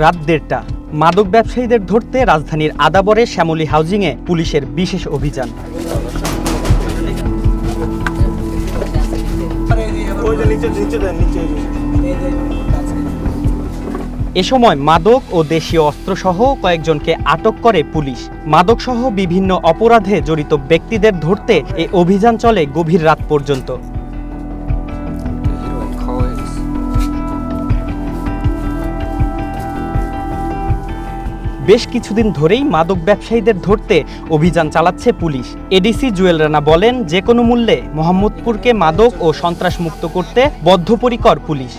রাত 1:30 মাদক ব্যবসায়ীদের ধরতে রাজধানীর আদাবরে শ্যামলী হাউজিংয়ে পুলিশের বিশেষ অভিযান। এ সময় মাদক ও দেশীয় অস্ত্রসহ কয়েকজনকে আটক করে পুলিশ। মাদকসহ বিভিন্ন অপরাধে জড়িত ব্যক্তিদের ধরতে এ অভিযান চলে গভীর রাত পর্যন্ত। বেশ কিছুদিন ধরেই মাদক ব্যবসায়ীদের ধরতে অভিযান চালাচ্ছে পুলিশ। এডিসি জুয়েল রানা বলেন, যে কোনো মূল্যে মোহাম্মদপুরকে মাদক ও সন্ত্রাস মুক্ত করতে বদ্ধপরিকর পুলিশ।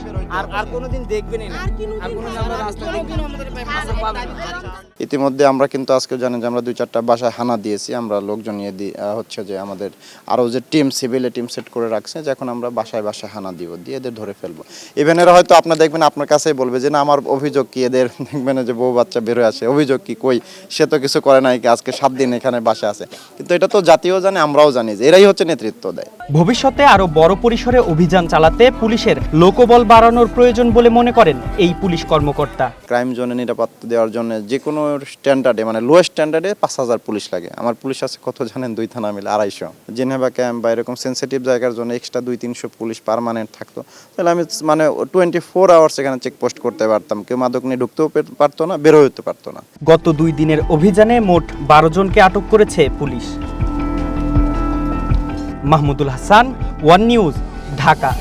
ইতিমধ্যে আমরা কিন্তু আজকে জানি যে আমরা 2-4টা বাসায় হানা দিয়েছি। আমরা লোকজন নিয়ে হচ্ছে যে আমাদের আরও যে টিম সিভিল টিম সেট করে রাখছে, যে এখন আমরা বাসায় বাসায় হানা দিব, দিয়ে এদের ধরে ফেলবো। ইভেন এরা হয়তো আপনার দেখবেন আপনার কাছেই বলবে যে না আমার অভিযোগ কি, এদের দেখবেন যে বউ বাচ্চা বেরোয় আসে, অভিযোগ কি, কই সে তো কিছু করে নাই, আজকে 7 দিন এখানে বাসা আছে। কিন্তু এটা তো জাতীয় জানে, আমরাও জানি যে এরাই হচ্ছে নেতৃত্ব দেয়। ভবিষ্যতে আরো বড় পরিসরে অভিযান চালাতে পুলিশের লোকবল বাড়ানোর প্রয়োজন বলে মনে করেন এই পুলিশ কর্মকর্তা। ক্রাইম জোনে নিরাপত্তা দেওয়ার জন্য যে কোনো স্ট্যান্ডার্ডে মানে লোয়েস্ট স্ট্যান্ডার্ডে 5000 পুলিশ লাগে। আমার পুলিশ আছে কত জানেন, 2 থানা মিলে 250। জেনেভা ক্যাম্প বা এরকম সেন্সিটিভ জায়গার জন্য এক্সট্রা 200-300 পুলিশ পার্মানেন্ট থাকতো। তাহলে আমি মানে 24 আওয়ার্স এখানে চেকপোস্ট করতে পারতাম, কেউ মাদক নিয়ে ঢুকতেও পারতো না, বেরো হতে পারতো না। গত 2 দিনের অভিযানে মোট 12 জনকে আটক করেছে police. Mahmudul Hasan, one news, Dhaka.